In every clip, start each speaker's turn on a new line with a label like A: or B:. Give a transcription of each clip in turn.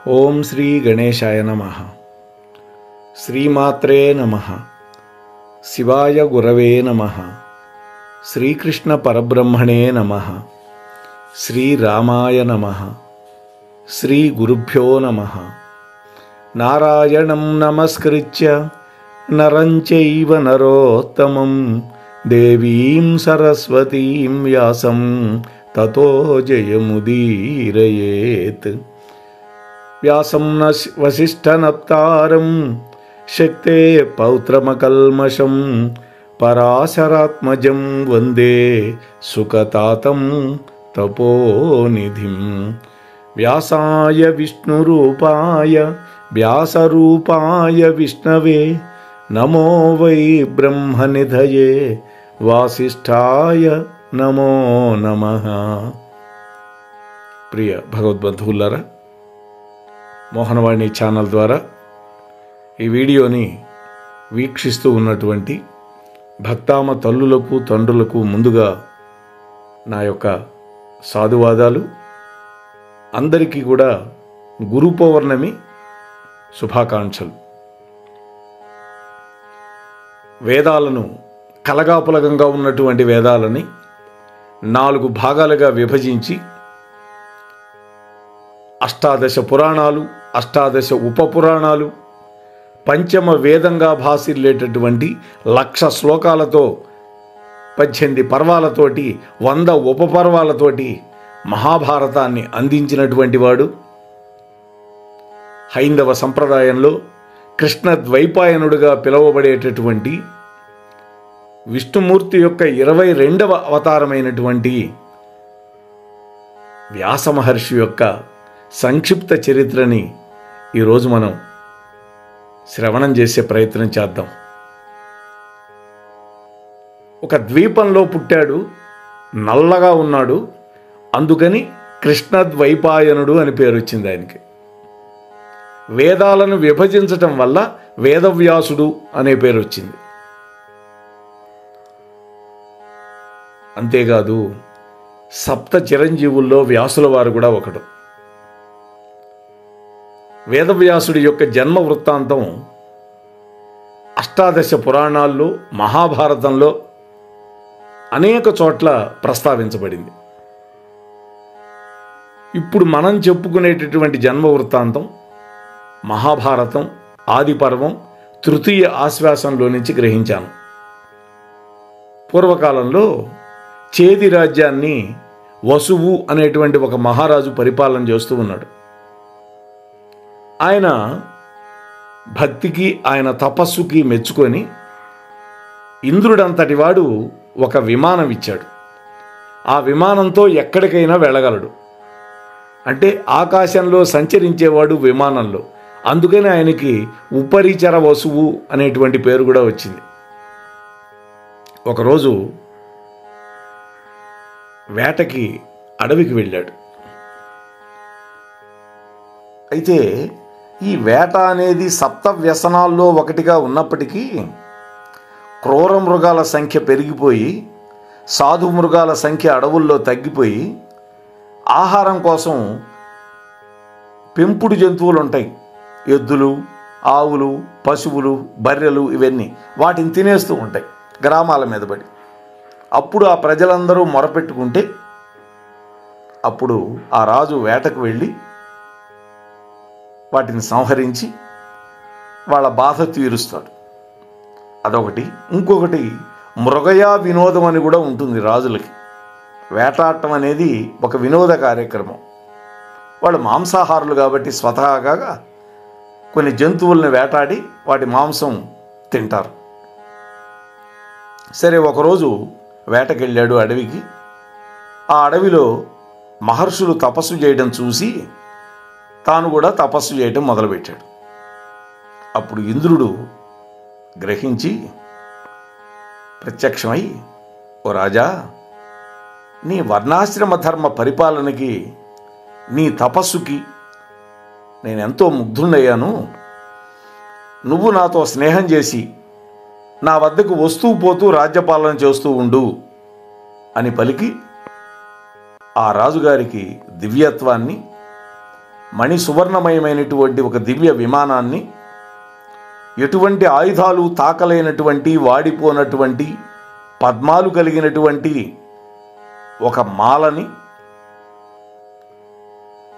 A: ఓం శ్రీ గణేశాయ నమః. శ్రీమాత్రే నమః. శివాయ గురవే నమః. శ్రీకృష్ణ పరబ్రహ్మణే నమః. శ్రీరామాయ నమః. శ్రీ గురుభ్యో నమః. నారాయణం నమస్కృత్య నరం చైవ నరోత్తమం దేవీం సరస్వతీం వ్యాసం తతో జయముదీరయేత్. వ్యాసం వసిష్ఠనప్తారం శక్తే పౌత్రమకల్మషం పరాశరాత్మజం వందే సుఖతాతం తపోనిధిం. వ్యాసాయ విష్ణురూపాయ వ్యాసరూపాయ విష్ణవే నమో వై బ్రహ్మనిధయే వాసిష్ఠాయ నమో నమః. ప్రియ భగవద్బంధువులారా, మోహనవాణి ఛానల్ ద్వారా ఈ వీడియోని వీక్షిస్తూ ఉన్నటువంటి భక్తామ తల్లులకు తండ్రులకు ముందుగా నా యొక్క సాధువాదాలు. అందరికీ కూడా గురు పౌర్ణమి శుభాకాంక్షలు. వేదాలను కలగాపులగంగా ఉన్నటువంటి వేదాలని 4 భాగాలుగా విభజించి అష్టాదశ పురాణాలు, అష్టాదశ ఉపపురాణాలు, పంచమ వేదంగా భాసిల్లేటటువంటి 1,00,000 శ్లోకాలతో 18 పర్వాలతోటి 100 ఉపపర్వాలతోటి మహాభారతాన్ని అందించినటువంటి వాడు. హైందవ సంప్రదాయంలో కృష్ణ ద్వైపాయనుడిగా పిలువబడేటటువంటి విష్ణుమూర్తి యొక్క 22వ అవతారమైనటువంటి వ్యాస మహర్షి యొక్క సంక్షిప్త చరిత్రని ఈరోజు మనం శ్రవణం చేసే ప్రయత్నం చేద్దాం. ఒక ద్వీపంలో పుట్టాడు, నల్లగా ఉన్నాడు, అందుకని కృష్ణ ద్వైపాయనుడు అని పేరు వచ్చింది ఆయనకి. వేదాలను విభజించటం వల్ల వేదవ్యాసుడు అనే పేరు వచ్చింది. అంతేకాదు, సప్త చిరంజీవుల్లో వ్యాసుల వారు కూడా ఒకడు. వేదవ్యాసుడి యొక్క జన్మ వృత్తాంతం అష్టాదశ పురాణాల్లో, మహాభారతంలో అనేక చోట్ల ప్రస్తావించబడింది. ఇప్పుడు మనం చెప్పుకునేటటువంటి జన్మ వృత్తాంతం మహాభారతం ఆదిపర్వం తృతీయ ఆశ్వాసంలో నుంచి గ్రహించాను. పూర్వకాలంలో చేది రాజ్యాన్ని వసువు అనేటువంటి ఒక మహారాజు పరిపాలన చేస్తూ ఉన్నాడు. ఆయన భక్తికి, ఆయన తపస్సుకి మెచ్చుకొని ఇంద్రుడంతటి వాడు ఒక విమానం ఇచ్చాడు. ఆ విమానంతో ఎక్కడికైనా వెళ్ళగలడు. అంటే ఆకాశంలో సంచరించేవాడు విమానంలో. అందుకని ఆయనకి ఉపరిచర వసువు అనేటువంటి పేరు కూడా వచ్చింది. ఒకరోజు వేటకి అడవికి వెళ్ళాడు. అయితే ఈ వేట అనేది సప్త వ్యసనాల్లో ఒకటిగా ఉన్నప్పటికీ క్రూర మృగాల సంఖ్య పెరిగిపోయి సాధు మృగాల సంఖ్య అడవుల్లో తగ్గిపోయి ఆహారం కోసం పెంపుడు జంతువులు ఉంటాయి, ఎద్దులు, ఆవులు, పశువులు, బర్రెలు, ఇవన్నీ వాటిని తినేస్తూ ఉంటాయి గ్రామాల మీద పడి. అప్పుడు ఆ ప్రజలందరూ మొరపెట్టుకుంటే అప్పుడు ఆ రాజు వేటకు వెళ్ళి వాటిని సంహరించి వాళ్ళ బాధ తీరుస్తాడు. అదొకటి. ఇంకొకటి మృగయా వినోదం అని కూడా ఉంటుంది రాజులకి. వేటాడటం అనేది ఒక వినోద కార్యక్రమం. వాళ్ళు మాంసాహారులు కాబట్టి స్వతహాగా కొన్ని జంతువుల్ని వేటాడి వాటి మాంసం తింటారు. సరే, ఒకరోజు వేటకెళ్ళాడు అడవికి. ఆ అడవిలో మహర్షులు తపస్సు చేయడం చూసి తాను కూడా తపస్సు చేయడం మొదలుపెట్టాడు. అప్పుడు ఇంద్రుడు గ్రహించి ప్రత్యక్షమై, ఓ రాజా, నీ వర్ణాశ్రమ ధర్మ పరిపాలనకి, నీ తపస్సుకి నేనెంతో ముగ్ధుడయ్యాను. నువ్వు నాతో స్నేహం చేసి నా వద్దకు వస్తూ పోతూ రాజ్యపాలన చేస్తూ ఉండు అని పలికి ఆ రాజుగారికి దివ్యత్వాన్ని మణి సువర్ణమయమైనటువంటి ఒక దివ్య విమానాన్ని, ఎటువంటి ఆయుధాలు తాకలేనటువంటి వాడిపోనటువంటి పద్మాలు కలిగినటువంటి ఒక మాలని,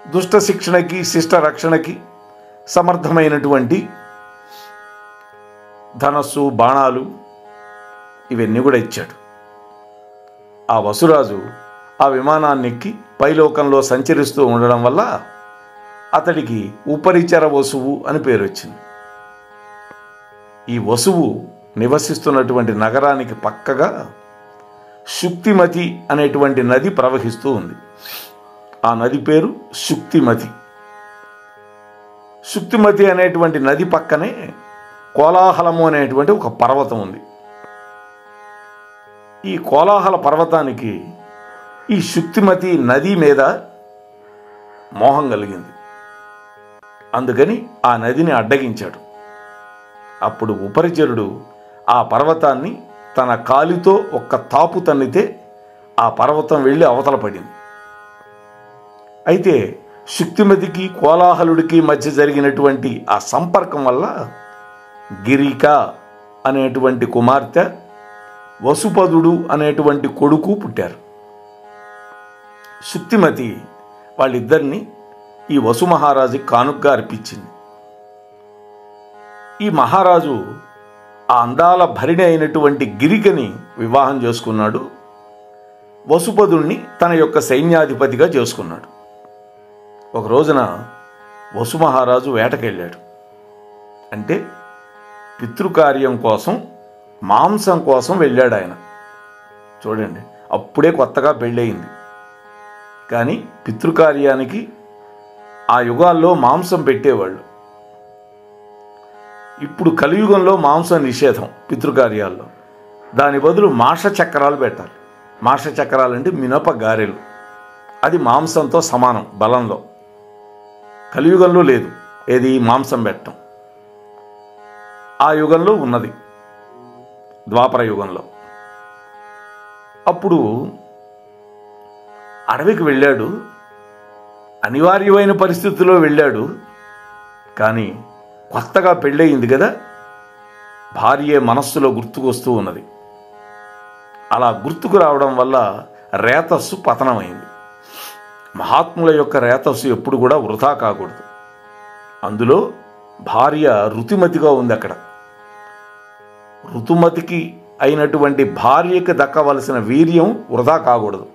A: దుష్ట శిక్షణకి శిష్ట రక్షణకి సమర్థమైనటువంటి ధనస్సు, బాణాలు ఇవన్నీ కూడా ఇచ్చాడు. ఆ వసురాజు ఆ విమానాన్ని ఎక్కి పైలోకంలో సంచరిస్తూ ఉండడం వల్ల అతడికి ఉపరిచర వసువు అని పేరు వచ్చింది. ఈ వసువు నివసిస్తున్నటువంటి నగరానికి పక్కగా శుక్తిమతి అనేటువంటి నది ప్రవహిస్తూ ఉంది. ఆ నది పేరు శుక్తిమతి. శుక్తిమతి అనేటువంటి నది పక్కనే కోలాహలము అనేటువంటి ఒక పర్వతం ఉంది. ఈ కోలాహల పర్వతానికి ఈ శుక్తిమతి నది మీద మోహం కలిగింది. అందుకని ఆ నదిని అడ్డగించాడు. అప్పుడు ఉపరిచరుడు ఆ పర్వతాన్ని తన కాలితో ఒక్క తాపు తన్నితే ఆ పర్వతం వెళ్ళి అవతల పడింది. అయితే శుక్తిమతికి కోలాహలుడికి మధ్య జరిగినటువంటి ఆ సంపర్కం వల్ల గిరిక అనేటువంటి కుమార్తె, వసుపదుడు అనేటువంటి కొడుకు పుట్టారు. శుక్తిమతి వాళ్ళిద్దరినీ ఈ వసు మహారాజుకి కానుకగా అర్పించింది. ఈ మహారాజు ఆ అందాల భరిణి అయినటువంటి గిరికని వివాహం చేసుకున్నాడు. వసుపదుణ్ణి తన యొక్క సైన్యాధిపతిగా చేసుకున్నాడు. ఒక రోజున వసు మహారాజు వేటకెళ్ళాడు. అంటే పితృకార్యం కోసం, మాంసం కోసం వెళ్ళాడు ఆయన. చూడండి, అప్పుడే కొత్తగా పెళ్ళయింది. కానీ పితృకార్యానికి ఆ యుగాల్లో మాంసం పెట్టేవాళ్ళు. ఇప్పుడు కలియుగంలో మాంసం నిషేధం పితృకార్యాల్లో. దాని బదులు మాష చక్రాలు పెట్టాలి. మాష చక్రాలు అంటే మినప గారెలు. అది మాంసంతో సమానం బలంలో. కలియుగంలో లేదు ఏది మాంసం పెట్టడం. ఆ యుగంలో ఉన్నది ద్వాపర యుగంలో. అప్పుడు అడవికి వెళ్ళాడు. అనివార్యమైన పరిస్థితుల్లో వెళ్ళాడు. కానీ కొత్తగా పెళ్ళయింది కదా, భార్య మనస్సులో గుర్తుకొస్తూ ఉన్నది. అలా గుర్తుకు రావడం వల్ల రేతస్సు పతనమైంది. మహాత్ముల యొక్క రేతస్సు ఎప్పుడు కూడా వృధా కాకూడదు. అందులో భార్య ఋతుమతిగా ఉంది. అక్కడ ఋతుమతికి అయినటువంటి భార్యకి దక్కవలసిన వీర్యం వృధా కాకూడదు.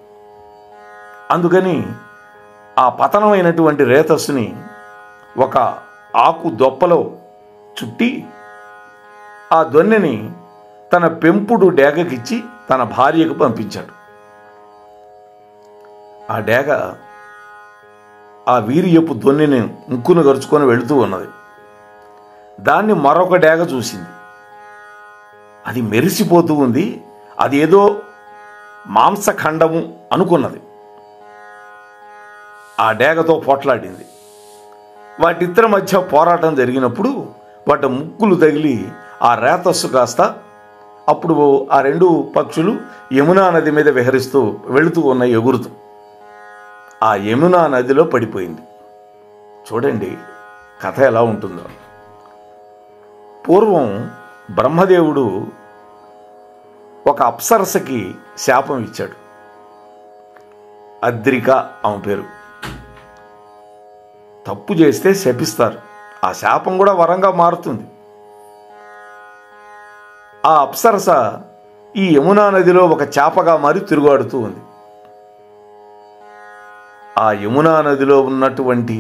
A: అందుకని ఆ పతనమైనటువంటి రేతస్సుని ఒక ఆకు దొప్పలో చుట్టి ఆ దొన్నెని తన పెంపుడు డేగకిచ్చి తన భార్యకు పంపించాడు. ఆ డేగ ఆ వీర్యపు దొన్నెని ముక్కును గరుచుకొని వెళుతూ ఉన్నది. దాన్ని మరొక డేగ చూసింది. అది మెరిసిపోతూ ఉంది. అదేదో మాంసఖండము అనుకున్నది. ఆ డేగతో పోట్లాడింది. వాటిద్దరి మధ్య పోరాటం జరిగినప్పుడు వాటి ముక్కులు తగిలి ఆ రేతస్సు కాస్త అప్పుడు ఆ రెండు పక్షులు యమునా నది మీద విహరిస్తూ వెళుతూ ఉన్నాయి ఎగురుతూ. ఆ యమునా నదిలో పడిపోయింది. చూడండి కథ ఎలా ఉంటుందో. పూర్వం బ్రహ్మదేవుడు ఒక అప్సరసకి శాపం ఇచ్చాడు. అద్రిక ఆమె పేరు. తప్పు చేస్తే శపిస్తారు. ఆ శాపం కూడా వరంగా మారుతుంది. ఆ అప్సరస ఈ యమునా నదిలో ఒక చేపగా మారి తిరుగాడుతూ ఉంది. ఆ యమునా నదిలో ఉన్నటువంటి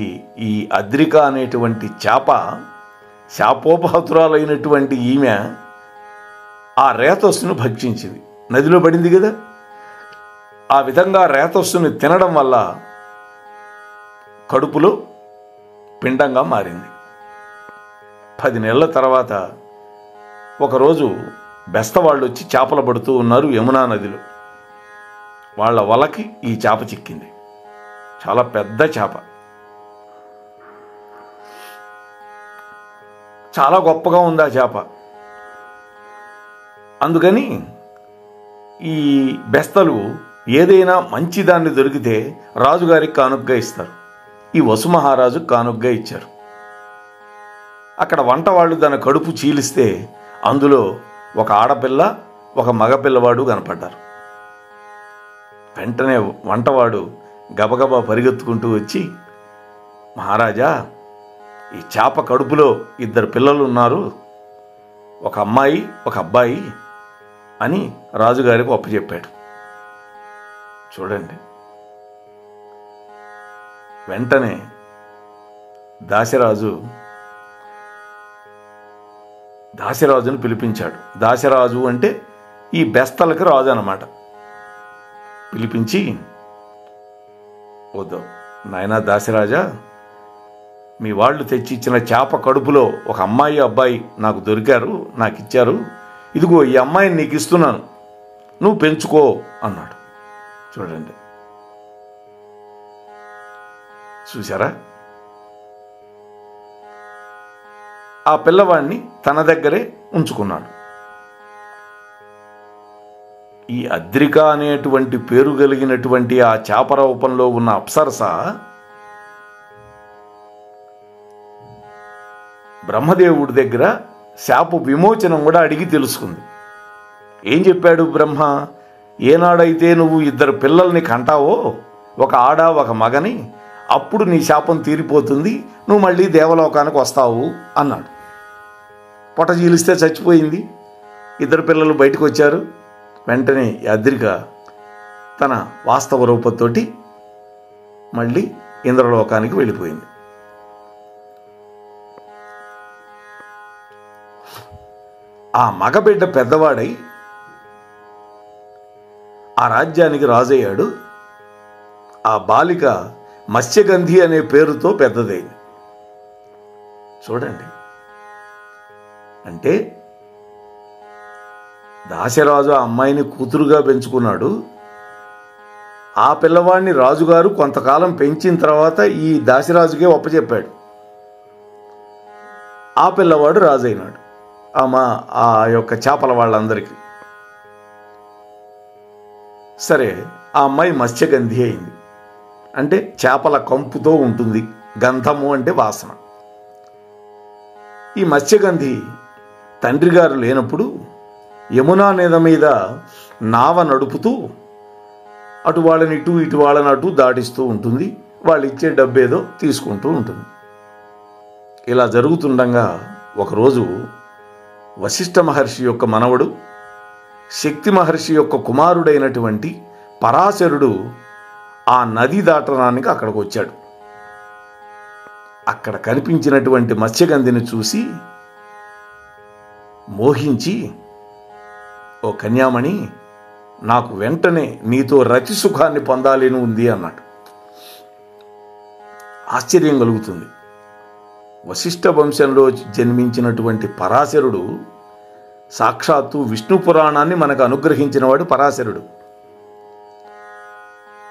A: ఈ అద్రిక అనేటువంటి చేప, శాపోపహతురాలైనటువంటి ఈమె ఆ రేతస్సును భక్షించింది. నదిలో పడింది కదా. ఆ విధంగా రేతస్సుని తినడం వల్ల కడుపులో పిండంగా మారింది. 10 నెలల తర్వాత ఒకరోజు బెస్తవాళ్ళు వచ్చి చేపలు పడుతూ ఉన్నారు యమునా నదిలో. వాళ్ళ వలకి ఈ చేప చిక్కింది. చాలా పెద్ద చేప, చాలా గొప్పగా ఉంది ఆ చేప. అందుకని ఈ బెస్తలు ఏదైనా మంచిదాన్ని దొరికితే రాజుగారికి కానుకగా ఇస్తారు. ఈ వసుమహారాజు కానుగ్గా ఇచ్చారు. అక్కడ వంట వాళ్ళు దాని కడుపు చీలిస్తే అందులో ఒక ఆడపిల్ల ఒక మగపిల్లవాడు కనపడ్డారు. వెంటనే వంటవాడు గబగబా పరిగెత్తుకుంటూ వచ్చి, మహారాజా, ఈ చేప కడుపులో 2 పిల్లలు ఉన్నారు, ఒక అమ్మాయి ఒక అబ్బాయి అని రాజుగారికి ఒప్పచెప్పాడు. చూడండి, వెంటనే దాశరాజును పిలిపించాడు. దాశరాజు అంటే ఈ బెస్తలకి రాజు అన్నమాట. పిలిపించి, వద్దు నాయనా దాశరాజా, మీ వాళ్ళు తెచ్చి ఇచ్చిన చేప కడుపులో ఒక అమ్మాయి అబ్బాయి నాకు దొరికారు, నాకు ఇచ్చారు, ఇదిగో ఈ అమ్మాయిని నీకు ఇస్తున్నాను, నువ్వు పెంచుకో అన్నాడు. చూడండి, చూసారా? ఆ పిల్లవాడిని తన దగ్గరే ఉంచుకున్నాడు. ఈ అద్రిక అనేటువంటి పేరు కలిగినటువంటి ఆ చేప రూపంలో ఉన్న అప్సరస బ్రహ్మదేవుడి దగ్గర శాప విమోచనం కూడా అడిగి తెలుసుకుంది. ఏం చెప్పాడు బ్రహ్మ? ఏనాడైతే నువ్వు 2 పిల్లల్ని కంటావో, ఒక ఆడ ఒక మగని, అప్పుడు నీ శాపం తీరిపోతుంది, నువ్వు మళ్ళీ దేవలోకానికి వస్తావు అన్నాడు. పొట్ట చీలిస్తే చచ్చిపోయింది, 2 పిల్లలు బయటకు వచ్చారు. వెంటనే అద్రిక తన వాస్తవ రూపంతోటి మళ్ళీ ఇంద్రలోకానికి వెళ్ళిపోయింది. ఆ మగబిడ్డ పెద్దవాడై ఆ రాజ్యానికి రాజయ్యాడు. ఆ బాలిక మత్స్యగంధి అనే పేరుతో పెద్దదైంది. చూడండి, అంటే దాశరాజు ఆ అమ్మాయిని కూతురుగా పెంచుకున్నాడు. ఆ పిల్లవాడిని రాజుగారు కొంతకాలం పెంచిన తర్వాత ఈ దాశరాజుకే ఒప్పచెప్పాడు. ఆ పిల్లవాడు రాజైనాడు ఆ యొక్క చేపల వాళ్ళందరికీ. సరే, ఆ అమ్మాయి మత్స్యగంధి అయింది. అంటే చేపల కంపుతో ఉంటుంది, గంధము అంటే వాసన. ఈ మత్స్యగంధి తండ్రి గారు లేనప్పుడు యమునా నది మీద నావ నడుపుతూ అటు వాళ్ళని ఇటు వాళ్ళని అటు దాటిస్తూ ఉంటుంది. వాళ్ళు ఇచ్చే డబ్బేదో తీసుకుంటూ ఉంటుంది. ఇలా జరుగుతుండగా ఒకరోజు వశిష్ఠ మహర్షి యొక్క మనవడు, శక్తి మహర్షి యొక్క కుమారుడైనటువంటి పరాశరుడు ఆ నది దాటడానికి అక్కడికి వచ్చాడు. అక్కడ కనిపించినటువంటి మత్స్యగంధిని చూసి మోహించి, ఓ కన్యామణి, నాకు వెంటనే నీతో రతి సుఖాన్ని పొందాలని ఉంది అన్నాడు. ఆశ్చర్యం కలుగుతుంది. వశిష్ఠ వంశంలో జన్మించినటువంటి పరాశరుడు సాక్షాత్తు విష్ణు పురాణాన్ని మనకు అనుగ్రహించినవాడు పరాశరుడు.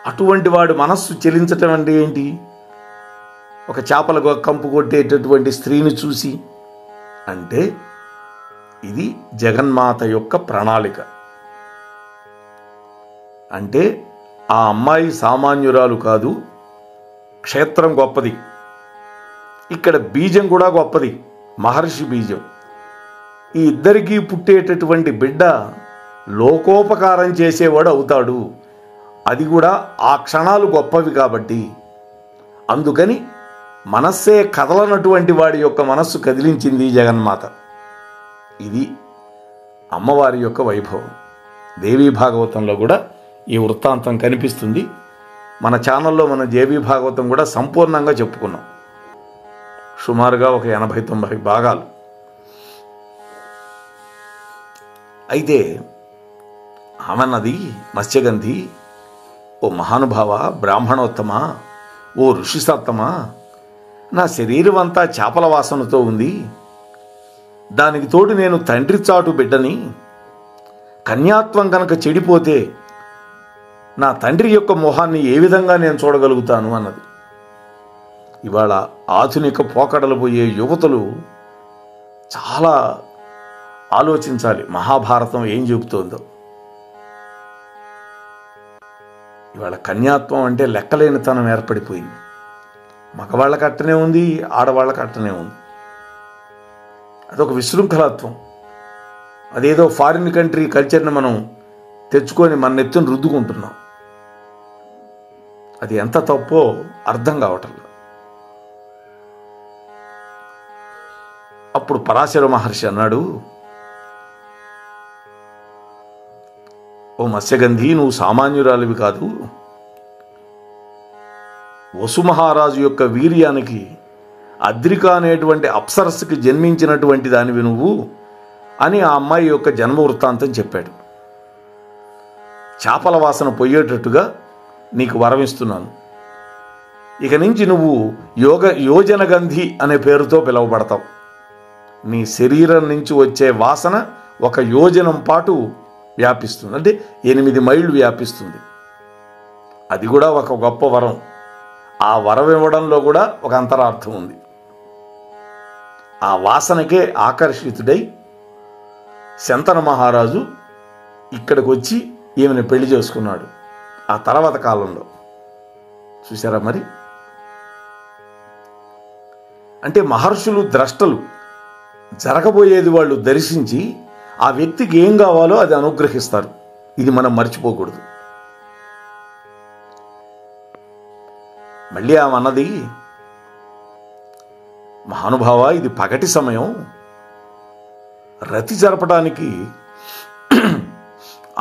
A: అటువంటి వాడు మనస్సు చెలించటం అంటే ఏంటి? ఒక చేపల కంపు కొట్టేటటువంటి స్త్రీని చూసి. అంటే ఇది జగన్మాత యొక్క ప్రణాళిక. అంటే ఆ అమ్మాయి సామాన్యురాలు కాదు, క్షేత్రం గొప్పది, ఇక్కడ బీజం కూడా గొప్పది, మహర్షి బీజం. ఈ ఇద్దరికీ పుట్టేటటువంటి బిడ్డ లోకోపకారం చేసేవాడు అవుతాడు. అది కూడా ఆ క్షణాలు గొప్పవి కాబట్టి. అందుకని మనస్సే కదలనటువంటి వాడి యొక్క మనస్సు కదిలించింది జగన్మాత. ఇది అమ్మవారి యొక్క వైభవం. దేవీ భాగవతంలో కూడా ఈ వృత్తాంతం కనిపిస్తుంది. మన ఛానల్లో మన దేవీ భాగవతం కూడా సంపూర్ణంగా చెప్పుకున్నాం. సుమారుగా ఒక 80-90 భాగాలు. అయితే ఆమెన్నది మత్స్యగంధి, ఓ మహానుభావ, బ్రాహ్మణోత్తమ, ఓ ఋషిసత్తమ, నా శరీరం అంతా చేపల వాసనతో ఉంది. దానికి తోడు నేను తండ్రి చాటు బిడ్డని. కన్యాత్వం కనుక చెడిపోతే నా తండ్రి యొక్క మొహాన్ని ఏ విధంగా నేను చూడగలుగుతాను అన్నది. ఇవాళ ఆధునిక పోకడలు పోయే యువతులు చాలా ఆలోచించాలి. మహాభారతం ఏం చెబుతోందో. ఇవాళ కన్యాత్వం అంటే లెక్కలేనితనం ఏర్పడిపోయింది. మగవాళ్ళకి అట్టనే ఉంది, ఆడవాళ్ళకి అట్టనే ఉంది. అదొక విశృంఖలత్వం. అదేదో ఫారిన్ కంట్రీ కల్చర్ని మనం తెచ్చుకొని మన నెత్తిని రుద్దుకుంటున్నాం. అది ఎంత తప్పో అర్థం కావటంలో. అప్పుడు పరాశర మహర్షి అన్నాడు, ఓ మత్స్యగంధి, నువ్వు సామాన్యురాలివి కాదు. వసుమహారాజు యొక్క వీర్యానికి అద్రిక అనేటువంటి అప్సరస్సుకి జన్మించినటువంటి దానివి నువ్వు అని ఆ అమ్మాయి యొక్క జన్మ వృత్తాంతం చెప్పాడు. చేపల వాసన పొయ్యేటట్టుగా నీకు వరమిస్తున్నాను. ఇక నుంచి నువ్వు యోజనగంధి అనే పేరుతో పిలువబడతావు. నీ శరీరం నుంచి వచ్చే వాసన 1 యోజనం పాటు వ్యాపిస్తుంది, అంటే 8 మైళ్ళు వ్యాపిస్తుంది. అది కూడా ఒక గొప్ప వరం. ఆ వరం ఇవ్వడంలో కూడా ఒక అంతరార్థం ఉంది. ఆ వాసనకే ఆకర్షితుడై శంతన మహారాజు ఇక్కడికి వచ్చి ఈమెను పెళ్లి చేసుకున్నాడు. ఆ తర్వాత కాలంలో చూసారా మరి. అంటే మహర్షులు ద్రష్టలు, జరగబోయేది వాళ్ళు దర్శించి ఆ వ్యక్తికి ఏం కావాలో అది అనుగ్రహిస్తారు. ఇది మనం మర్చిపోకూడదు. మళ్ళీ ఆమె అన్నది, మహానుభావ, ఇది పగటి సమయం, రతి జరపడానికి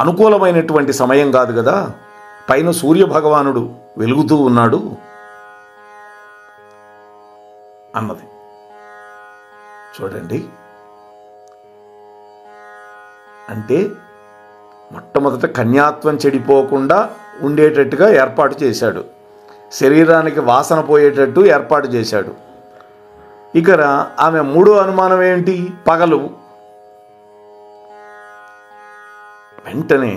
A: అనుకూలమైనటువంటి సమయం కాదు కదా. పైన సూర్య భగవానుడు వెలుగుతూ ఉన్నాడు అన్నది. చూడండి, అంటే మొట్టమొదట కన్యాత్వం చెడిపోకుండా ఉండేటట్టుగా ఏర్పాటు చేశాడు. శరీరానికి వాసన పోయేటట్టు ఏర్పాటు చేశాడు. ఇక ఆమె మూడో అనుమానం ఏంటి? పగలు. వెంటనే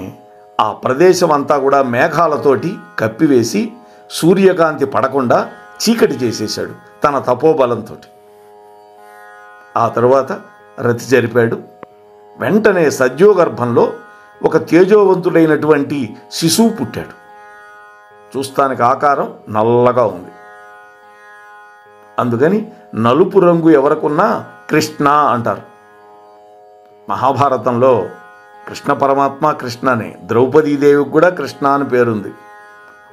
A: ఆ ప్రదేశం అంతా కూడా మేఘాలతోటి కప్పివేసి సూర్యకాంతి పడకుండా చీకటి చేసేశాడు తన తపోబలంతో. ఆ తరువాత రతి జరిపాడు. వెంటనే సద్యోగర్భంలో ఒక తేజోవంతుడైనటువంటి శిశువు పుట్టాడు. చూస్తానికి ఆకారం నల్లగా ఉంది. అందుకని నలుపు రంగు ఎవరికున్నా కృష్ణ అంటారు. మహాభారతంలో కృష్ణ పరమాత్మ కృష్ణనే. ద్రౌపదీదేవికి కూడా కృష్ణ అని పేరుంది.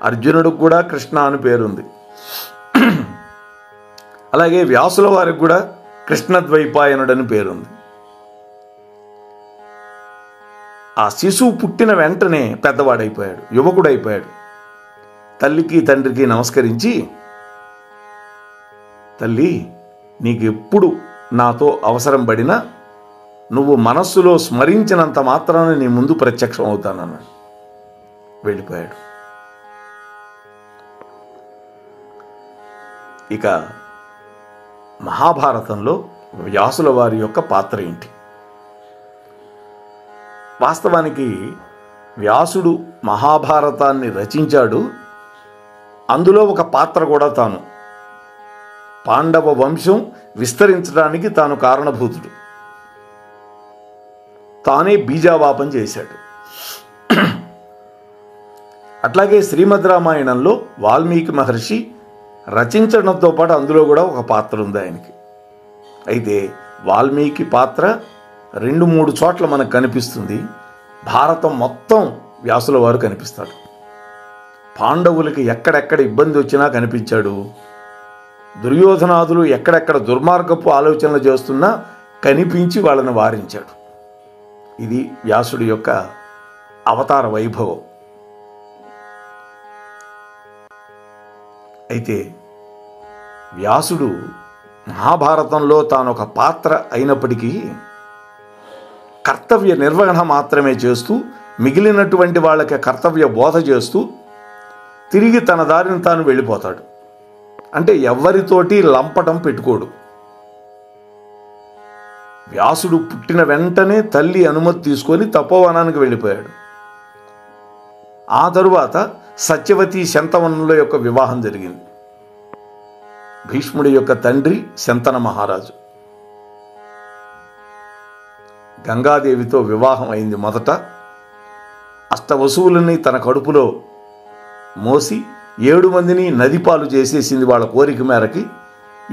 A: అర్జునుడికి కూడా కృష్ణ అని పేరుంది. అలాగే వ్యాసుల వారికి కూడా కృష్ణద్వైపాయనుడని పేరుంది. ఆ శిశువు పుట్టిన వెంటనే పెద్దవాడైపోయాడు, యువకుడైపోయాడు. తల్లికి తండ్రికి నమస్కరించి, తల్లి, నీకు ఎప్పుడు నాతో అవసరం పడినా నువ్వు మనస్సులో స్మరించినంత మాత్రాన నీ ముందు ప్రత్యక్షం అవుతానన్నాడు. వెళ్ళిపోయాడు. ఇక మహాభారతంలో వ్యాసుల వారి యొక్క పాత్ర ఏంటి? వాస్తవానికి వ్యాసుడు మహాభారతాన్ని రచించాడు. అందులో ఒక పాత్ర కూడా తాను. పాండవ వంశం విస్తరించడానికి తాను కారణభూతుడు. తానే బీజావాపం చేశాడు. అట్లాగే శ్రీమద్ రామాయణంలో వాల్మీకి మహర్షి రచించడంతో పాటు అందులో కూడా ఒక పాత్ర ఉంది ఆయనకి. అయితే వాల్మీకి పాత్ర 2-3 చోట్ల మనకు కనిపిస్తుంది. భారతం మొత్తం వ్యాసుల వారు కనిపిస్తాడు. పాండవులకి ఎక్కడెక్కడ ఇబ్బంది వచ్చినా కనిపించాడు. దుర్యోధనాదులు ఎక్కడెక్కడ దుర్మార్గపు ఆలోచనలు చేస్తున్నా కనిపించి వాళ్ళని వారించాడు. ఇది వ్యాసుడి యొక్క అవతార వైభవం. అయితే వ్యాసుడు మహాభారతంలో తాను ఒక పాత్ర అయినప్పటికీ కర్తవ్య నిర్వహణ మాత్రమే చేస్తూ, మిగిలినటువంటి వాళ్ళకి కర్తవ్య బోధ చేస్తూ తిరిగి తన దారిని తాను వెళ్ళిపోతాడు. అంటే ఎవ్వరితోటి లంపటం పెట్టుకోడు. వ్యాసుడు పుట్టిన వెంటనే తల్లి అనుమతి తీసుకొని తపోవనానికి వెళ్ళిపోయాడు. ఆ తరువాత సత్యవతి శంతవనుల యొక్క వివాహం జరిగింది. భీష్ముడి యొక్క తండ్రి శంతన మహారాజు. గంగాదేవితో వివాహం అయింది మొదట. అష్టవసువులని తన కడుపులో మోసి 7 మందిని నది పాలు చేసేసింది వాళ్ళ కోరిక మేరకి.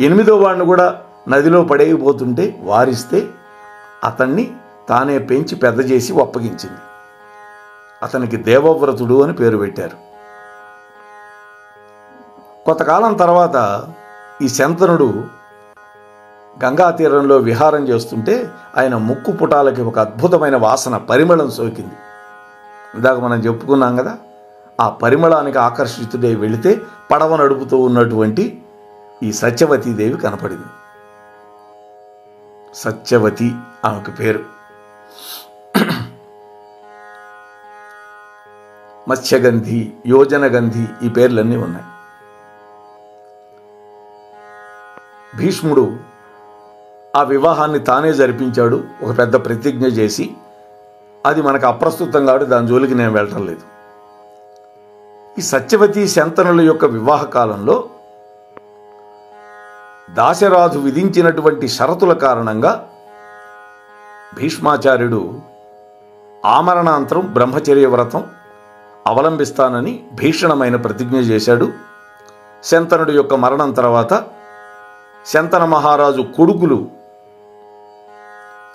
A: 8వ వాడిని కూడా నదిలో పడేయబోతుంటే వారిస్తే అతన్ని తానే పెంచి పెద్ద చేసి అప్పగించింది. అతనికి దేవవ్రతుడు అని పేరు పెట్టారు. కొంతకాలం తర్వాత ఈ శంతనుడు గంగా తీరంలో విహారం చేస్తుంటే ఆయన ముక్కు పుటాలకి ఒక అద్భుతమైన వాసన, పరిమళం సోకింది. ఇందాక మనం చెప్పుకున్నాం కదా, ఆ పరిమళానికి ఆకర్షితుడై వెళితే పడవ నడుపుతూ ఉన్నటువంటి ఈ సత్యవతీదేవి కనపడింది. సత్యవతి ఆమెకు పేరు. మత్స్యగంధి, యోజనగంధి ఈ పేర్లన్నీ ఉన్నాయి. భీష్ముడు ఆ వివాహాన్ని తానే జరిపించాడు, ఒక పెద్ద ప్రతిజ్ఞ చేసి. అది మనకు అప్రస్తుతం కాబట్టి దాని జోలికి నేను వెళ్ళటం లేదు. ఈ సత్యవతి శంతనుల యొక్క వివాహ కాలంలో దాశరాజు విధించినటువంటి షరతుల కారణంగా భీష్మాచార్యుడు ఆమరణాంతరం బ్రహ్మచర్య వ్రతం అవలంబిస్తానని భీషణమైన ప్రతిజ్ఞ చేశాడు. శంతనుడి యొక్క మరణం తర్వాత శంతన మహారాజు కొడుకులు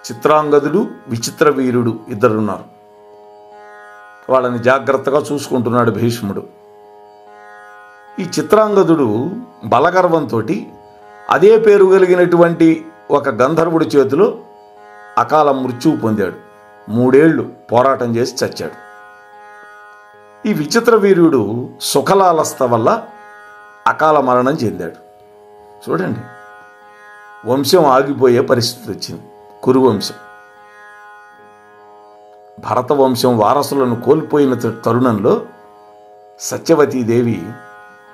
A: చిత్రాంగదుడు, విచిత్రవీరుడు ఇద్దరున్నారు. వాళ్ళని జాగ్రత్తగా చూసుకుంటున్నాడు భీష్ముడు. ఈ చిత్రాంగదుడు బలగర్వంతో అదే పేరు కలిగినటువంటి ఒక గంధర్వుడి చేతిలో అకాల మృత్యువు పొందాడు. 3 ఏళ్లు పోరాటం చేసి చచ్చాడు. ఈ విచిత్రవీర్యుడు సుఖలాలస్త వల్ల అకాల మరణం చెందాడు. చూడండి, వంశం ఆగిపోయే పరిస్థితి వచ్చింది. కురువంశం, భరత వంశం వారసులను కోల్పోయిన తరుణంలో సత్యవతీదేవి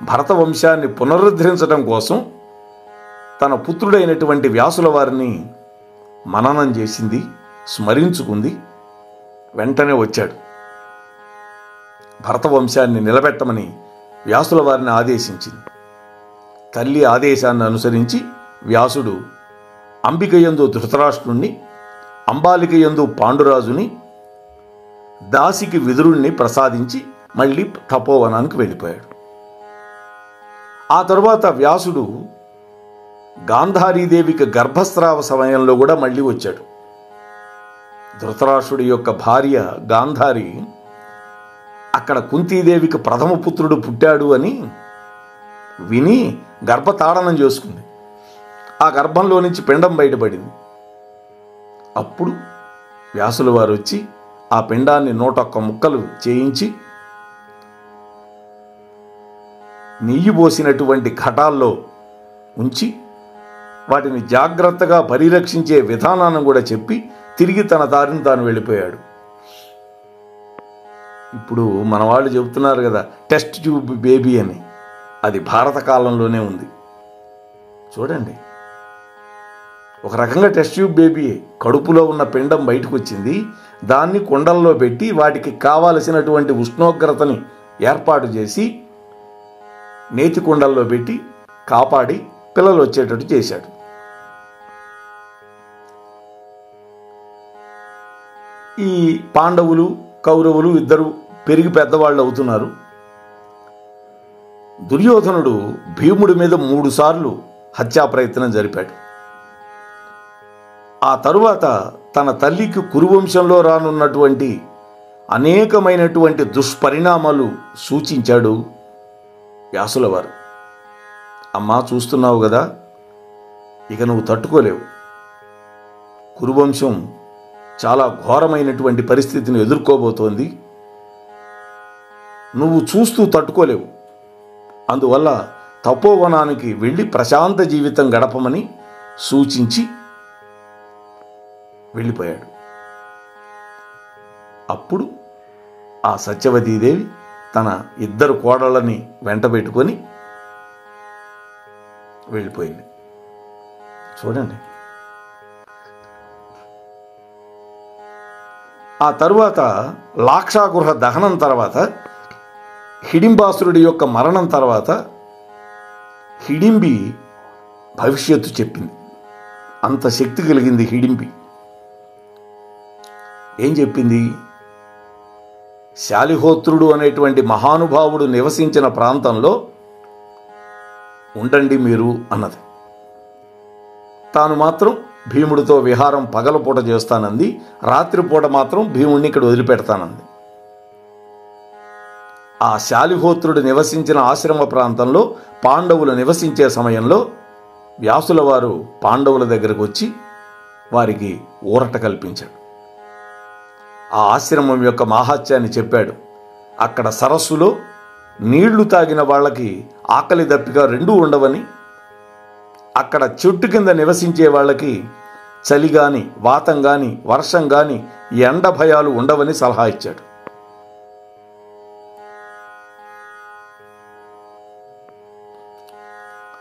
A: భరత వంశాన్ని పునరుద్ధరించడం కోసం తన పుత్రుడైనటువంటి వ్యాసుల వారిని మననం చేసింది, స్మరించుకుంది. వెంటనే వచ్చాడు. భరత వంశాన్ని నిలబెట్టమని వ్యాసుల వారిని ఆదేశించింది. తల్లి ఆదేశాన్ని అనుసరించి వ్యాసుడు అంబికయందు ధృతరాష్ట్రుణ్ణి, అంబాలికయందు పాండురాజుని, దాసికి విదురుణ్ణి ప్రసాదించి మళ్ళీ తపోవనానికి వెళ్ళిపోయాడు. ఆ తరువాత వ్యాసుడు గాంధారీదేవికి గర్భస్రావ సమయంలో కూడా మళ్ళీ వచ్చాడు. ధృతరాష్ట్రుడి యొక్క భార్య గాంధారి అక్కడ కుంతీదేవికి ప్రథమ పుత్రుడు పుట్టాడు అని విని గర్భతాడనం చేసుకుంది. ఆ గర్భంలో నుంచి పిండం బయటపడింది. అప్పుడు వ్యాసుల వారు వచ్చి ఆ పిండాన్ని 101 ముక్కలు చేయించి నెయ్యి పోసినటువంటి ఘటాల్లో ఉంచి వాటిని జాగ్రత్తగా పరిరక్షించే విధానాన్ని కూడా చెప్పి తిరిగి తన దారిని తాను వెళ్ళిపోయాడు. ఇప్పుడు మన వాళ్ళు చెబుతున్నారు కదా టెస్ట్ ట్యూబ్ బేబీ అని, అది భారత కాలంలోనే ఉంది. చూడండి, ఒక రకంగా టెస్ట్ ట్యూబ్ బేబీ, కడుపులో ఉన్న పిండం బయటకు వచ్చింది. దాన్ని కుండల్లో పెట్టి వాటికి కావలసినటువంటి ఉష్ణోగ్రతని ఏర్పాటు చేసి నేతి కుండల్లో పెట్టి కాపాడి పిల్లలు వచ్చేటట్టు చేశాడు. ఈ పాండవులు కౌరవులు ఇద్దరు పెరిగి పెద్దవాళ్ళు అవుతున్నారు. దుర్యోధనుడు భీముడి మీద 3 సార్లు హత్యా ప్రయత్నం జరిపాడు. ఆ తరువాత తన తల్లికి కురువంశంలో రానున్నటువంటి అనేకమైనటువంటి దుష్పరిణామాలు సూచించాడు వ్యాసుల వారు. అమ్మా, చూస్తున్నావు కదా, ఇక నువ్వు తట్టుకోలేవు. కురువంశం చాలా ఘోరమైనటువంటి పరిస్థితిని ఎదుర్కోబోతోంది. నువ్వు చూస్తూ తట్టుకోలేవు. అందువల్ల తపోవనానికి వెళ్ళి ప్రశాంత జీవితం గడపమని సూచించి వెళ్ళిపోయాడు. అప్పుడు ఆ సత్యవతీదేవి తన 2 కోడళ్ళని వెంటబెట్టుకొని వెళ్ళిపోయింది. చూడండి, ఆ తరువాత లాక్షాగృహ దహనం తర్వాత, హిడింబాసురుడి యొక్క మరణం తర్వాత హిడింబి భవిష్యత్తు చెప్పింది. అంత శక్తి కలిగింది హిడింబి. ఏం చెప్పింది? శాలిహోత్రుడు అనేటువంటి మహానుభావుడు నివసించిన ప్రాంతంలో ఉండండి మీరు అన్నది. తాను మాత్రం భీముడితో విహారం పగలపూట చేస్తానంది, రాత్రిపూట మాత్రం భీముడిని ఇక్కడ వదిలిపెడతానంది. ఆ శాలిహోత్రుడు నివసించిన ఆశ్రమ ప్రాంతంలో పాండవులు నివసించే సమయంలో వ్యాసుల వారు పాండవుల దగ్గరకు వచ్చి వారికి ఊరట కల్పించాడు. ఆ ఆశ్రమం యొక్క మాహాత్యాన్ని చెప్పాడు. అక్కడ సరస్సులో నీళ్లు తాగిన వాళ్ళకి ఆకలి దప్పిక రెండూ ఉండవని, అక్కడ చెట్టు కింద నివసించే వాళ్ళకి చలి కానీ, వాతం కానీ, వర్షం కానీ, ఎండ భయాలు ఉండవని సలహా ఇచ్చాడు.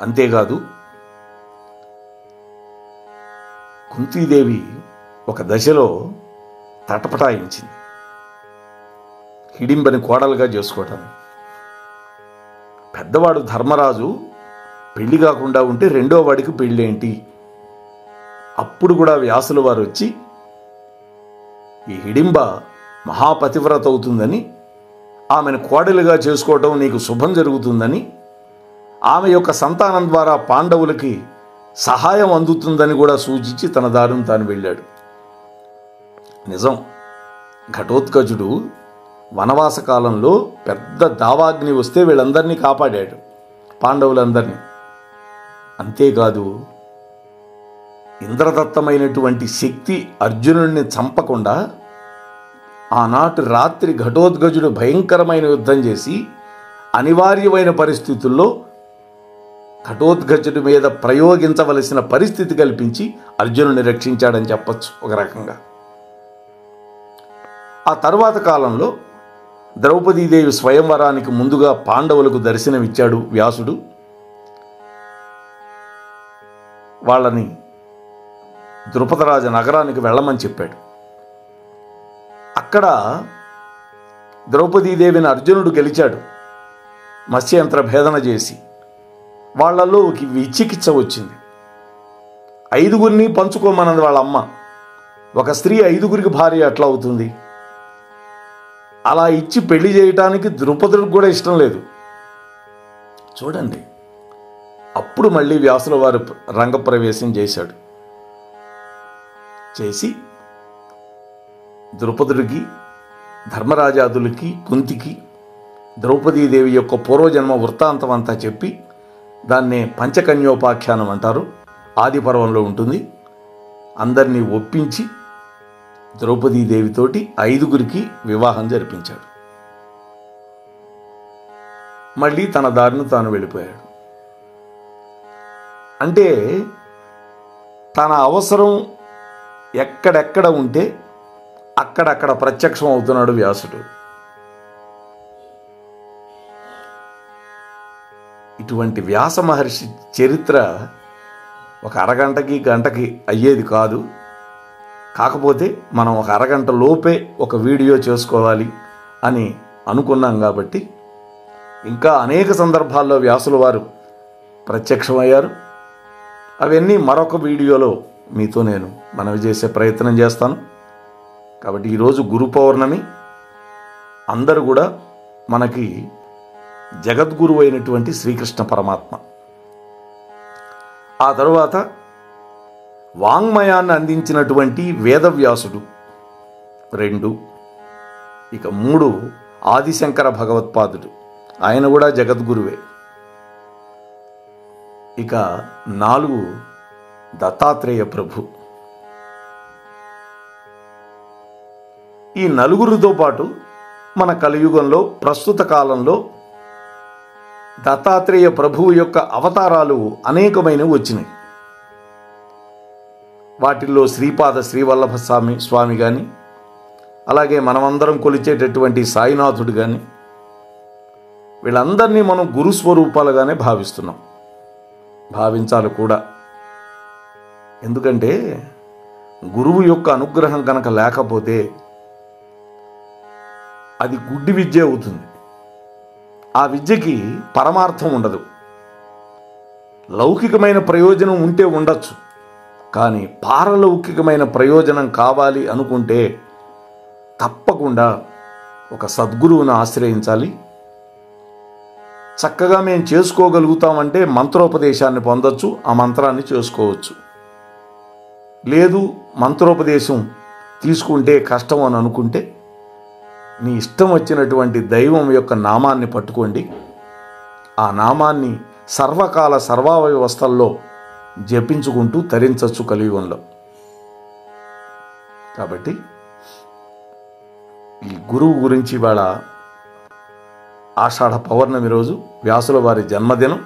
A: అంతేకాదు, కుంతీదేవి ఒక దశలో తటపటాయించింది హిడింబని కోడలుగా చేసుకోవటానికి. పెద్దవాడు ధర్మరాజు పెళ్లి కాకుండా ఉంటే రెండో వాడికి పెళ్ళేంటి? అప్పుడు కూడా వ్యాసుల వారు వచ్చి ఈ హిడింబ మహాపతివ్రత అవుతుందని, ఆమెను కోడలుగా చేసుకోవటం నీకు శుభం జరుగుతుందని, ఆమె యొక్క సంతానం ద్వారా పాండవులకి సహాయం అందుతుందని కూడా సూచించి తన దారిని తాను వెళ్ళాడు. నిజం, ఘటోత్కచుడు వనవాస కాలంలో పెద్ద దావాగ్ని వస్తే వీళ్ళందరినీ కాపాడాడు, పాండవులందరినీ. అంతేకాదు, ఇంద్రదత్తమైనటువంటి శక్తి అర్జునుడిని చంపకుండా ఆనాటి రాత్రి ఘటోత్కచుడు భయంకరమైన యుద్ధం చేసి అనివార్యమైన పరిస్థితుల్లో ఘటోత్కచుడి మీద ప్రయోగించవలసిన పరిస్థితి కల్పించి అర్జునుడిని రక్షించాడని చెప్పచ్చు ఒక రకంగా. ఆ తర్వాత కాలంలో ద్రౌపదీదేవి స్వయంవరానికి ముందుగా పాండవులకు దర్శనమిచ్చాడు వ్యాసుడు. వాళ్ళని ద్రుపదరాజ నగరానికి వెళ్ళమని చెప్పాడు. అక్కడ ద్రౌపదీదేవిని అర్జునుడు గెలిచాడు, మత్స్యంత్ర భేదన చేసి. వాళ్లలో ఒక విచికిత్స వచ్చింది. 5గురిని పంచుకోమన్నది వాళ్ళ అమ్మ. ఒక స్త్రీ 5గురికి భార్య ఎట్లా అవుతుంది? అలా ఇచ్చి పెళ్లి చేయటానికి ద్రుపదుడికి కూడా ఇష్టం లేదు. చూడండి, అప్పుడు మళ్ళీ వ్యాసుల వారు రంగప్రవేశం చేశాడు. చేసి ద్రుపదుడికి, ధర్మరాజాదులకి, కుంతికి ద్రౌపదీదేవి యొక్క పూర్వజన్మ వృత్తాంతం అంతా చెప్పి, దాన్నే పంచకన్యోపాఖ్యానం అంటారు, ఆది పర్వంలో ఉంటుంది, అందరినీ ఒప్పించి ద్రౌపదీదేవితోటి 5గురికి వివాహం జరిపించాడు. మళ్ళీ తన దారిని తాను వెళ్ళిపోయాడు. అంటే తన అవసరం ఎక్కడెక్కడ ఉంటే అక్కడక్కడ ప్రత్యక్షం అవుతున్నాడు వ్యాసుడు. ఇటువంటి వ్యాస మహర్షి చరిత్ర ఒక అరగంటకి గంటకి అయ్యేది కాదు. కాకపోతే మనం ఒక అరగంట లోపే ఒక వీడియో చేసుకోవాలి అని అనుకున్నాం కాబట్టి ఇంకా అనేక సందర్భాల్లో వ్యాసుల వారు ప్రత్యక్షమయ్యారు. అవన్నీ మరొక వీడియోలో మీతో నేను మనవి చేసే ప్రయత్నం చేస్తాను. కాబట్టి ఈరోజు గురు పౌర్ణమి. అందరూ కూడా మనకి జగద్గురువు అయినటువంటి శ్రీకృష్ణ పరమాత్మ. ఆ తరువాత వాంగ్మయాన్ని అందించినటువంటి వేదవ్యాసుడు 2, ఇక 3 ఆదిశంకర భగవత్పాదుడు, ఆయన కూడా జగద్గురువే. ఇక 4 దత్తాత్రేయ ప్రభు. ఈ నలుగురితో పాటు మన కలియుగంలో ప్రస్తుత కాలంలో దత్తాత్రేయ ప్రభువు యొక్క అవతారాలు అనేకమైనవి వచ్చినాయి. వాటిల్లో శ్రీపాద శ్రీవల్లభ స్వామి కానీ, అలాగే మనమందరం కొలిచేటటువంటి సాయినాథుడు కానీ, వీళ్ళందరినీ మనం గురుస్వరూపాలుగానే భావిస్తున్నాం, భావించాలి కూడా. ఎందుకంటే గురువు యొక్క అనుగ్రహం కనుక లేకపోతే అది గుడ్డి విద్య అవుతుంది. ఆ విద్యకి పరమార్థం ఉండదు. లౌకికమైన ప్రయోజనం ఉంటే ఉండొచ్చు, కానీ పారలౌకికమైన ప్రయోజనం కావాలి అనుకుంటే తప్పకుండా ఒక సద్గురువును ఆశ్రయించాలి. చక్కగా మేము చేసుకోగలుగుతామంటే మంత్రోపదేశాన్ని పొందొచ్చు, ఆ మంత్రాన్ని చేసుకోవచ్చు. లేదు మంత్రోపదేశం తీసుకుంటే కష్టం అని అనుకుంటే నీ ఇష్టం వచ్చినటువంటి దైవం యొక్క నామాన్ని పట్టుకోండి. ఆ నామాన్ని సర్వకాల సర్వావస్థల్లో జపించుకుంటూ తరించచ్చు కలియుగంలో. కాబట్టి ఈ గురువు గురించి ఇవాళ ఆషాఢ పౌర్ణమి రోజు వ్యాసుల వారి జన్మదినం.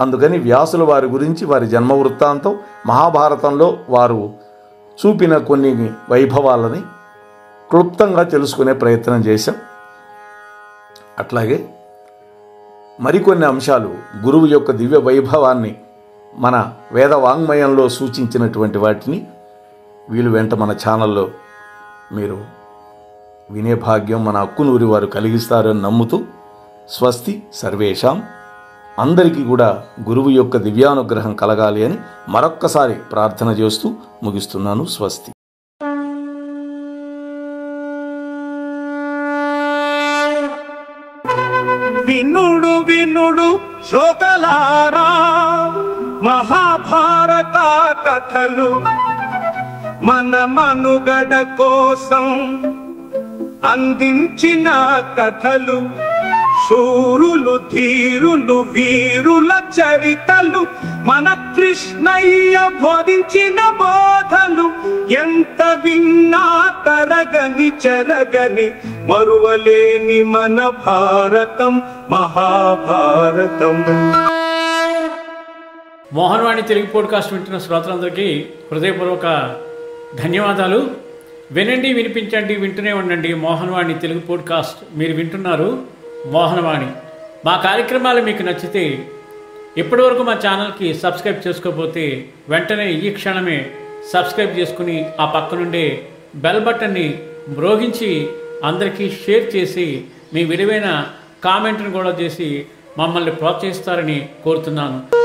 A: అందుకని వ్యాసుల వారి గురించి, వారి జన్మ వృత్తాంతం, మహాభారతంలో వారు చూపిన కొన్ని వైభవాలని క్లుప్తంగా తెలుసుకునే ప్రయత్నం చేశాం. అట్లాగే మరికొన్ని అంశాలు గురువు యొక్క దివ్య వైభవాన్ని మన వేద వాంగ్మయంలో సూచించినటువంటి వాటిని వీలు వెంట మన ఛానల్లో మీరు వినే భాగ్యం మన అక్కునూరి వారు కలిగిస్తారని నమ్ముతూ స్వస్తి సర్వేషాం. అందరికీ కూడా గురువు యొక్క దివ్యానుగ్రహం కలగాలి అని మరొక్కసారి ప్రార్థన చేస్తూ ముగిస్తున్నాను. స్వస్తి.
B: వినుడు వినుడు శ్రోతలారా, మహాభారత కథలు మన మనుగడ కోసం అందించిన కథలు. శూరులు ధీరులు వీరుల చరితలు, మన కృష్ణయ్య బోధించిన బోధలు. ఎంత విన్నా తరగని చెరగని మరువలేని మన భారతం మహాభారతం.
C: మోహన్వాణి తెలుగు పోడ్కాస్ట్ వింటున్న శ్రోతలందరికీ హృదయపూర్వక ధన్యవాదాలు. వినండి, వినిపించండి, వింటూనే ఉండండి మోహన్వాణి తెలుగు పోడ్కాస్ట్. మీరు వింటున్నారు మోహనవాణి. మా కార్యక్రమాలు మీకు నచ్చితే ఇప్పటివరకు మా ఛానల్కి సబ్స్క్రైబ్ చేసుకోకపోతే వెంటనే ఈ క్షణమే సబ్స్క్రైబ్ చేసుకుని ఆ పక్కనుండే బెల్ బటన్ని మ్రోగించి అందరికీ షేర్ చేసి మీ విలువైన కామెంట్ను కూడా చేసి మమ్మల్ని ప్రోత్సహిస్తారని కోరుతున్నాను.